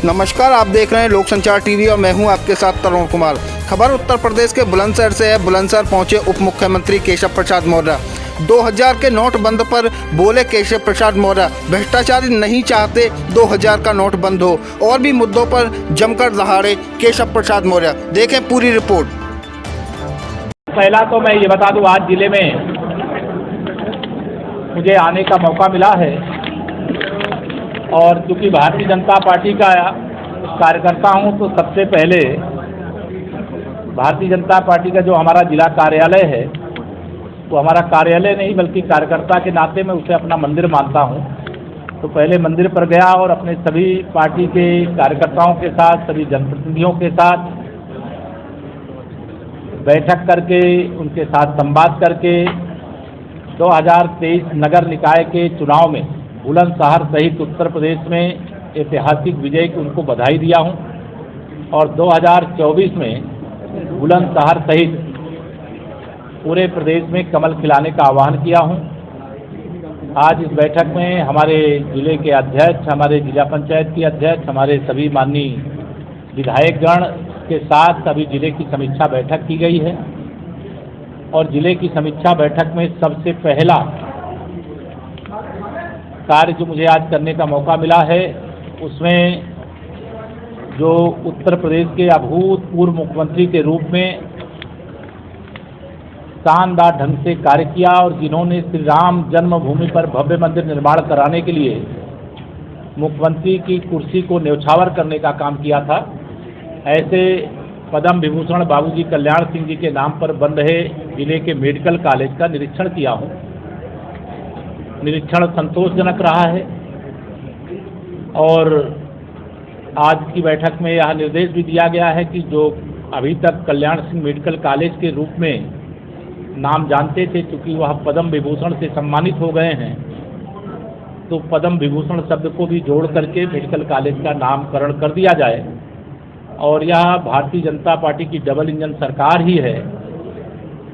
नमस्कार, आप देख रहे हैं लोक संचार टीवी और मैं हूं आपके साथ तरुण कुमार। खबर उत्तर प्रदेश के बुलंदशहर से है। बुलंदशहर पहुंचे उप मुख्यमंत्री केशव प्रसाद मौर्य। 2000 के नोट बंद पर बोले केशव प्रसाद मौर्य, भ्रष्टाचारी नहीं चाहते 2000 का नोट बंद हो। और भी मुद्दों पर जमकर दहाड़े केशव प्रसाद मौर्य। देखें पूरी रिपोर्ट। पहला तो मैं ये बता दूं, आज जिले में मुझे आने का मौका मिला है और चूँकि भारतीय जनता पार्टी का कार्यकर्ता हूं, तो सबसे पहले भारतीय जनता पार्टी का जो हमारा जिला कार्यालय है, वो हमारा कार्यालय नहीं बल्कि कार्यकर्ता के नाते मैं उसे अपना मंदिर मानता हूं। तो पहले मंदिर पर गया और अपने सभी पार्टी के कार्यकर्ताओं के साथ, सभी जनप्रतिनिधियों के साथ बैठक करके, उनके साथ संवाद करके 2023 नगर निकाय के चुनाव में बुलंदशहर सहित उत्तर प्रदेश में ऐतिहासिक विजय की उनको बधाई दिया हूं और 2024 में बुलंदशहर सहित पूरे प्रदेश में कमल खिलाने का आह्वान किया हूं। आज इस बैठक में हमारे जिले के अध्यक्ष, हमारे जिला पंचायत के अध्यक्ष, हमारे सभी माननीय विधायकगण के साथ सभी जिले की समीक्षा बैठक की गई है और जिले की समीक्षा बैठक में सबसे पहला कार्य जो मुझे आज करने का मौका मिला है, उसमें जो उत्तर प्रदेश के अभूतपूर्व मुख्यमंत्री के रूप में शानदार ढंग से कार्य किया और जिन्होंने श्री राम जन्मभूमि पर भव्य मंदिर निर्माण कराने के लिए मुख्यमंत्री की कुर्सी को न्यौछावर करने का काम किया था, ऐसे पद्म विभूषण बाबूजी कल्याण सिंह जी के नाम पर बन रहे जिले के मेडिकल कॉलेज का निरीक्षण किया हूँ। निरीक्षण संतोषजनक रहा है और आज की बैठक में यह निर्देश भी दिया गया है कि जो अभी तक कल्याण सिंह मेडिकल कॉलेज के रूप में नाम जानते थे, क्योंकि वह पद्म विभूषण से सम्मानित हो गए हैं, तो पद्म विभूषण शब्द को भी जोड़ करके मेडिकल कॉलेज का नामकरण कर दिया जाए। और यह भारतीय जनता पार्टी की डबल इंजन सरकार ही है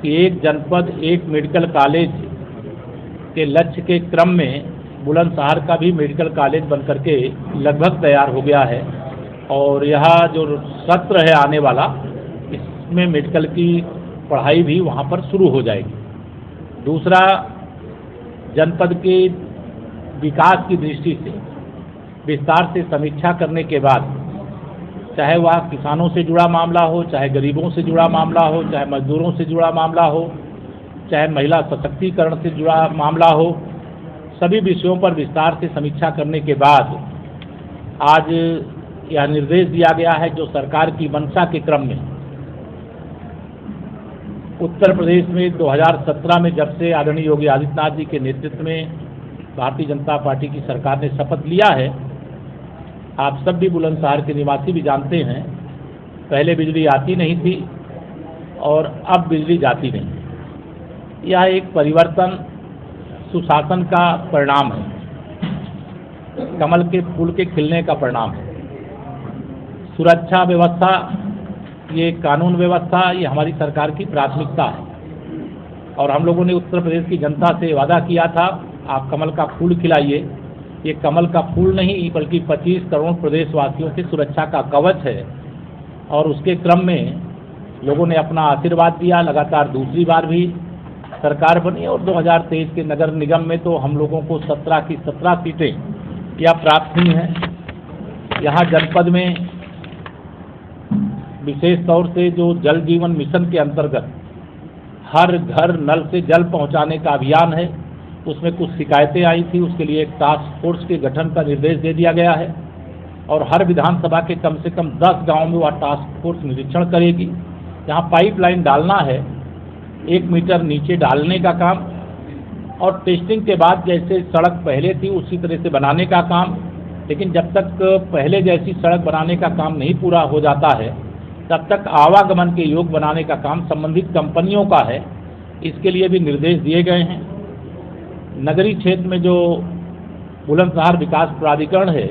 कि एक जनपद एक मेडिकल कॉलेज के लक्ष्य के क्रम में बुलंदशहर का भी मेडिकल कॉलेज बनकर के लगभग तैयार हो गया है और यह जो सत्र है आने वाला, इसमें मेडिकल की पढ़ाई भी वहाँ पर शुरू हो जाएगी। दूसरा, जनपद के विकास की दृष्टि से विस्तार से समीक्षा करने के बाद, चाहे वह किसानों से जुड़ा मामला हो, चाहे गरीबों से जुड़ा मामला हो, चाहे मजदूरों से जुड़ा मामला हो, चाहे महिला सशक्तिकरण से जुड़ा मामला हो, सभी विषयों पर विस्तार से समीक्षा करने के बाद आज यह निर्देश दिया गया है, जो सरकार की मंशा के क्रम में उत्तर प्रदेश में 2017 में जब से आदरणीय योगी आदित्यनाथ जी के नेतृत्व में भारतीय जनता पार्टी की सरकार ने शपथ लिया है, आप सब भी बुलंदशहर के निवासी भी जानते हैं, पहले बिजली आती नहीं थी और अब बिजली जाती नहीं। यह एक परिवर्तन सुशासन का परिणाम है, कमल के फूल के खिलने का परिणाम है। सुरक्षा व्यवस्था, ये कानून व्यवस्था, ये हमारी सरकार की प्राथमिकता है और हम लोगों ने उत्तर प्रदेश की जनता से वादा किया था, आप कमल का फूल खिलाइए। ये कमल का फूल नहीं बल्कि 25 करोड़ प्रदेशवासियों की सुरक्षा का कवच है और उसके क्रम में लोगों ने अपना आशीर्वाद दिया। लगातार दूसरी बार भी सरकार बनी और 2023 के नगर निगम में तो हम लोगों को 17 की 17 सीटें यह प्राप्त हुई हैं। यहाँ जनपद में विशेष तौर से जो जल जीवन मिशन के अंतर्गत हर घर नल से जल पहुँचाने का अभियान है, उसमें कुछ शिकायतें आई थी, उसके लिए एक टास्क फोर्स के गठन का निर्देश दे दिया गया है और हर विधानसभा के कम से कम 10 गाँव में वह टास्क फोर्स निरीक्षण करेगी। जहाँ पाइपलाइन डालना है, 1 मीटर नीचे डालने का काम और टेस्टिंग के बाद जैसे सड़क पहले थी उसी तरह से बनाने का काम। लेकिन जब तक पहले जैसी सड़क बनाने का काम नहीं पूरा हो जाता है, तब तक आवागमन के योग्य बनाने का काम संबंधित कंपनियों का है। इसके लिए भी निर्देश दिए गए हैं। नगरीय क्षेत्र में जो बुलंदशहर विकास प्राधिकरण है,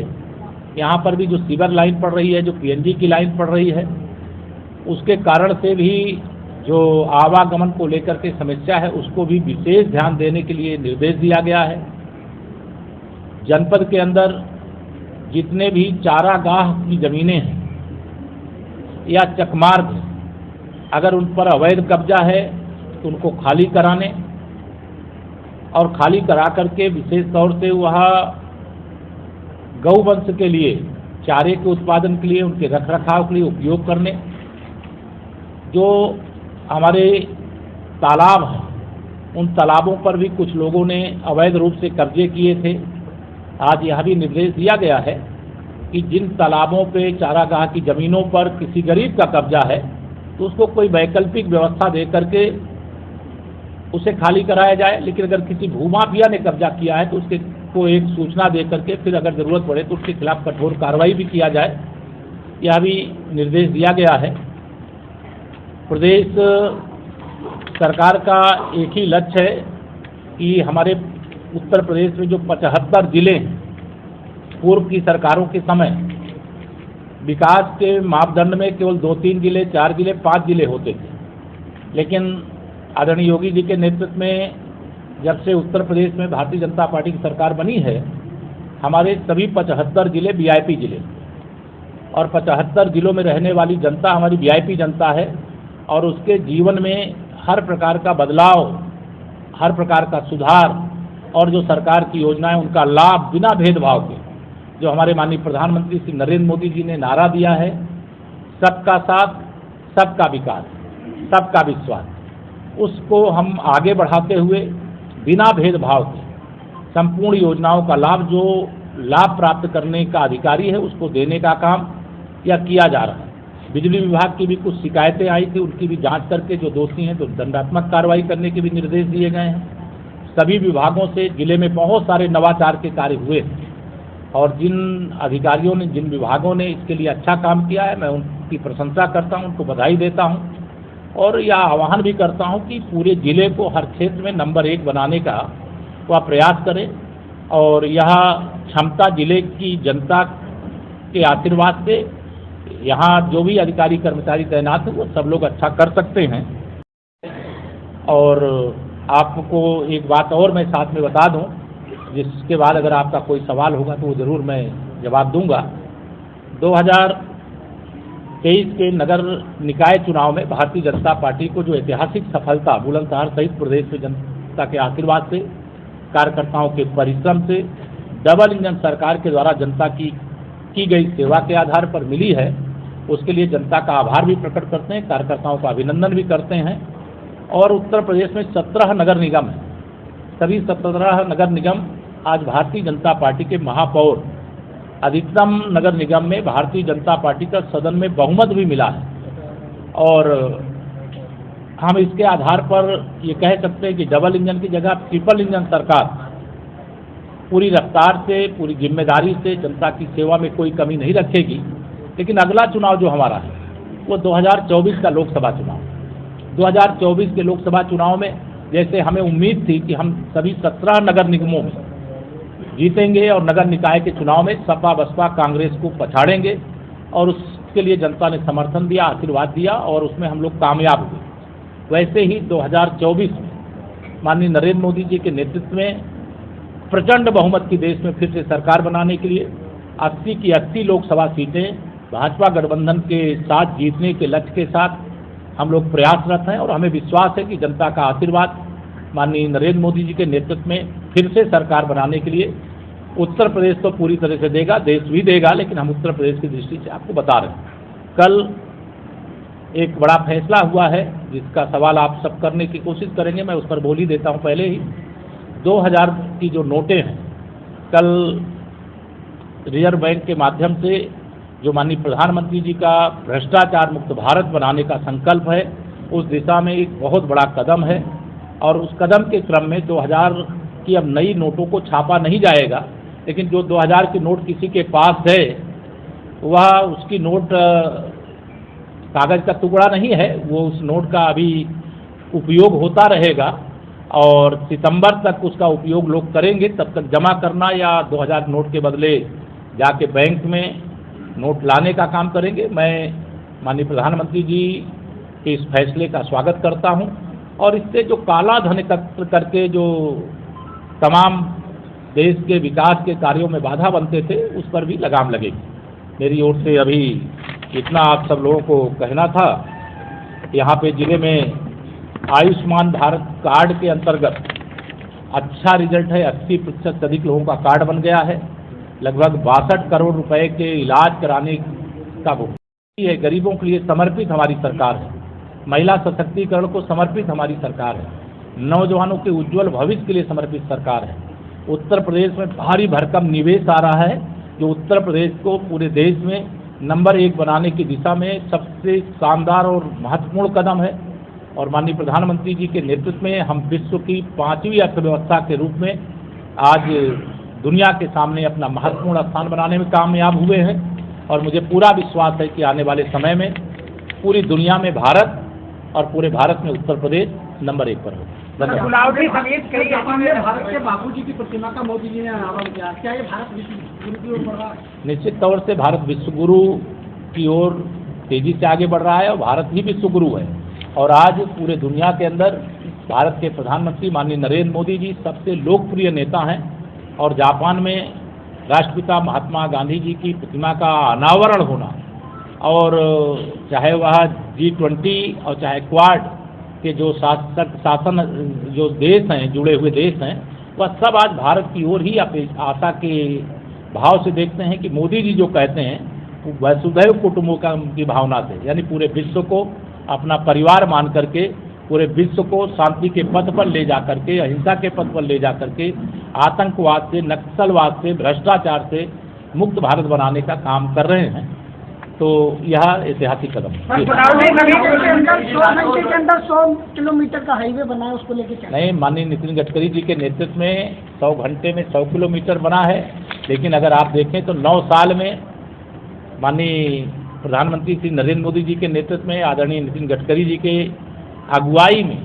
यहाँ पर भी जो सीवर लाइन पड़ रही है, जो पीएनजी की लाइन पड़ रही है, उसके कारण से भी जो आवागमन को लेकर के समस्या है, उसको भी विशेष ध्यान देने के लिए निर्देश दिया गया है। जनपद के अंदर जितने भी चारागाह की ज़मीनें हैं या चकमार्ग हैं, अगर उन पर अवैध कब्जा है तो उनको खाली कराने और खाली करा करके विशेष तौर से वहाँ गौवंश के लिए, चारे के उत्पादन के लिए, उनके रखरखाव के लिए उपयोग करने। जो हमारे तालाब हैं, उन तालाबों पर भी कुछ लोगों ने अवैध रूप से कब्जे किए थे। आज यह भी निर्देश दिया गया है कि जिन तालाबों पे, चारागाह की ज़मीनों पर किसी गरीब का कब्जा है तो उसको कोई वैकल्पिक व्यवस्था दे करके उसे खाली कराया जाए। लेकिन अगर किसी भूमाफिया ने कब्जा किया है तो उसके को एक सूचना दे करके फिर अगर ज़रूरत पड़े तो उसके खिलाफ कठोर कार्रवाई भी किया जाए, यह भी निर्देश दिया गया है। प्रदेश सरकार का एक ही लक्ष्य है कि हमारे उत्तर प्रदेश में जो 75 जिले हैं, पूर्व की सरकारों के समय विकास के मापदंड में केवल 2-3 जिले, 4 जिले, 5 जिले होते थे। लेकिन आदरणीय योगी जी के नेतृत्व में जब से उत्तर प्रदेश में भारतीय जनता पार्टी की सरकार बनी है, हमारे सभी 75 जिले वीआईपी जिले, और 75 जिलों में रहने वाली जनता हमारी वीआईपी जनता है और उसके जीवन में हर प्रकार का बदलाव, हर प्रकार का सुधार और जो सरकार की योजनाएं, उनका लाभ बिना भेदभाव के, जो हमारे माननीय प्रधानमंत्री श्री नरेंद्र मोदी जी ने नारा दिया है, सबका साथ, सबका विकास, सबका विश्वास, उसको हम आगे बढ़ाते हुए बिना भेदभाव के संपूर्ण योजनाओं का लाभ, जो लाभ प्राप्त करने का अधिकारी है, उसको देने का काम या किया जा रहा है। बिजली विभाग की भी कुछ शिकायतें आई थी, उनकी भी जांच करके जो दोषी हैं तो दंडात्मक कार्रवाई करने के भी निर्देश दिए गए हैं। सभी विभागों से जिले में बहुत सारे नवाचार के कार्य हुए और जिन अधिकारियों ने, जिन विभागों ने इसके लिए अच्छा काम किया है, मैं उनकी प्रशंसा करता हूं, उनको बधाई देता हूं और यह आह्वान भी करता हूं कि पूरे जिले को हर क्षेत्र में नंबर 1 बनाने का वह प्रयास करें। और यह क्षमता जिले की जनता के आशीर्वाद से यहाँ जो भी अधिकारी कर्मचारी तैनात हैं वो सब लोग अच्छा कर सकते हैं। और आपको एक बात और मैं साथ में बता दूं, जिसके बाद अगर आपका कोई सवाल होगा तो वो ज़रूर मैं जवाब दूंगा। 2023 के नगर निकाय चुनाव में भारतीय जनता पार्टी को जो ऐतिहासिक सफलता बुलंदशहर सहित प्रदेश में जनता के आशीर्वाद से, कार्यकर्ताओं के परिश्रम से, डबल इंजन सरकार के द्वारा जनता की गई सेवा के आधार पर मिली है, उसके लिए जनता का आभार भी प्रकट करते हैं, कार्यकर्ताओं का अभिनंदन भी करते हैं। और उत्तर प्रदेश में 17 नगर निगम हैं। सभी 17 नगर निगम आज भारतीय जनता पार्टी के महापौर, अधिकतम नगर निगम में भारतीय जनता पार्टी का सदन में बहुमत भी मिला है। और हम इसके आधार पर ये कह सकते हैं कि डबल इंजन की जगह ट्रिपल इंजन सरकार पूरी रफ्तार से, पूरी जिम्मेदारी से जनता की सेवा में कोई कमी नहीं रखेगी। लेकिन अगला चुनाव जो हमारा है वो 2024 का लोकसभा चुनाव। 2024 के लोकसभा चुनाव में जैसे हमें उम्मीद थी कि हम सभी 17 नगर निगमों में जीतेंगे और नगर निकाय के चुनाव में सपा बसपा कांग्रेस को पछाड़ेंगे, और उसके लिए जनता ने समर्थन दिया, आशीर्वाद दिया और उसमें हम लोग कामयाब हुए। वैसे ही 2024 में माननीय नरेंद्र मोदी जी के नेतृत्व में प्रचंड बहुमत की देश में फिर से सरकार बनाने के लिए 80 की 80 लोकसभा सीटें भाजपा गठबंधन के साथ जीतने के लक्ष्य के साथ हम लोग प्रयासरत हैं। और हमें विश्वास है कि जनता का आशीर्वाद माननीय नरेंद्र मोदी जी के नेतृत्व में फिर से सरकार बनाने के लिए उत्तर प्रदेश तो पूरी तरह से देगा, देश भी देगा, लेकिन हम उत्तर प्रदेश की दृष्टि से आपको बता रहे हैं। कल एक बड़ा फैसला हुआ है जिसका सवाल आप सब करने की कोशिश करेंगे, मैं उस पर बोल ही देता हूँ पहले ही। 2000 की जो नोटें हैं, कल रिजर्व बैंक के माध्यम से जो माननीय प्रधानमंत्री जी का भ्रष्टाचार मुक्त भारत बनाने का संकल्प है, उस दिशा में एक बहुत बड़ा कदम है। और उस कदम के क्रम में 2000 की अब नई नोटों को छापा नहीं जाएगा, लेकिन जो 2000 की नोट किसी के पास है वह उसकी नोट कागज़ का टुकड़ा नहीं है, वो उस नोट का अभी उपयोग होता रहेगा और सितंबर तक उसका उपयोग लोग करेंगे। तब तक जमा करना या 2000 नोट के बदले जाके बैंक में नोट लाने का काम करेंगे। मैं माननीय प्रधानमंत्री जी के इस फैसले का स्वागत करता हूं और इससे जो काला धन एकत्र करके जो तमाम देश के विकास के कार्यों में बाधा बनते थे उस पर भी लगाम लगेगी। मेरी ओर से अभी इतना आप सब लोगों को कहना था। यहाँ पे जिले में आयुष्मान भारत कार्ड के अंतर्गत अच्छा रिजल्ट है। 80% से अधिक लोगों का कार्ड बन गया है। लगभग 62 करोड़ रुपए के इलाज कराने का भुगतान है। गरीबों के लिए समर्पित हमारी सरकार है। महिला सशक्तिकरण को समर्पित हमारी सरकार है। नौजवानों के उज्जवल भविष्य के लिए समर्पित सरकार है। उत्तर प्रदेश में भारी भरकम निवेश आ रहा है, जो उत्तर प्रदेश को पूरे देश में नंबर 1 बनाने की दिशा में सबसे शानदार और महत्वपूर्ण कदम है। और माननीय प्रधानमंत्री जी के नेतृत्व में हम विश्व की 5वीं अर्थव्यवस्था के रूप में आज दुनिया के सामने अपना महत्वपूर्ण स्थान बनाने में कामयाब हुए हैं। और मुझे पूरा विश्वास है कि आने वाले समय में पूरी दुनिया में भारत और पूरे भारत में उत्तर प्रदेश नंबर 1 पर हो। धन्यवाद। गुलावटी समेत कई भारत के बापूजी की प्रतिमा का मोदी जी ने अनावरण किया। क्या ये भारत विश्व गुरु की ओर बढ़ रहा है? निश्चित तौर से भारत विश्व गुरु की ओर तेजी से आगे बढ़ रहा है और भारत ही विश्व गुरु है। और आज पूरे दुनिया के अंदर भारत के प्रधानमंत्री माननीय नरेंद्र मोदी जी सबसे लोकप्रिय नेता हैं। और जापान में राष्ट्रपिता महात्मा गांधी जी की प्रतिमा का अनावरण होना, और चाहे वह G20 और चाहे क्वाड के जो शासन जो देश हैं, जुड़े हुए देश हैं, वह सब आज भारत की ओर ही आशा के भाव से देखते हैं कि मोदी जी जो कहते हैं वसुधैव कुटुंबकम की भावना से, यानी पूरे विश्व को अपना परिवार मान करके पूरे विश्व को शांति के पथ पर ले जा करके, अहिंसा के पथ पर ले जा करके, आतंकवाद से, नक्सलवाद से, भ्रष्टाचार से मुक्त भारत बनाने का काम कर रहे हैं। तो यह ऐतिहासिक कदम है। के अंदर 100 किलोमीटर का हाईवे बना है, उसको लेके चल नहीं, माननीय नितिन गडकरी जी के नेतृत्व में 100 घंटे में 100 किलोमीटर बना है। लेकिन अगर आप देखें तो 9 साल में माननीय प्रधानमंत्री श्री नरेंद्र मोदी जी के नेतृत्व में, आदरणीय नितिन गडकरी जी के अगुवाई में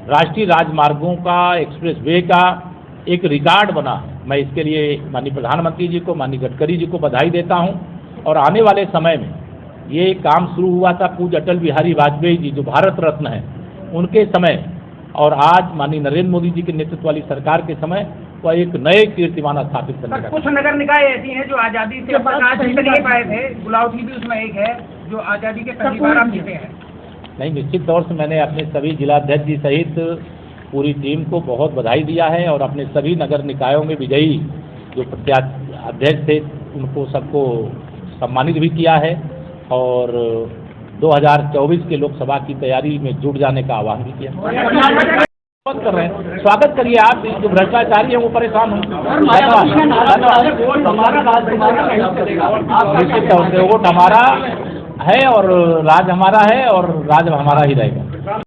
राष्ट्रीय राजमार्गों का, एक्सप्रेस वे का एक रिकॉर्ड बना है। मैं इसके लिए माननीय प्रधानमंत्री जी को, माननीय गडकरी जी को बधाई देता हूँ। और आने वाले समय में ये काम शुरू हुआ था पूज्य अटल बिहारी वाजपेयी जी जो भारत रत्न हैं, उनके समय, और आज माननीय नरेंद्र मोदी जी के नेतृत्व वाली सरकार के समय वह एक नए कीर्तिमान स्थापित करने का। कुछ नगर निकाय ऐसी हैं जो आज़ादी से आज जीत नहीं पाए थे। गुलावटी भी उसमें एक है जो आज़ादी के पहली बार आप जीते हैं। नहीं, निश्चित तौर से मैंने अपने सभी जिलाध्यक्ष जी सहित पूरी टीम को बहुत बधाई दिया है और अपने सभी नगर निकायों में विजयी जो अध्यक्ष थे उनको सबको सम्मानित भी किया है। और 2024 के लोकसभा की तैयारी में जुट जाने का आह्वान भी किया। स्वागत कर रहे हैं, स्वागत करिए। आप जो भ्रष्टाचारी हैं वो परेशान हों। निश्चित तौर से वोट हमारा है और राज हमारा है और राज हमारा ही रहेगा।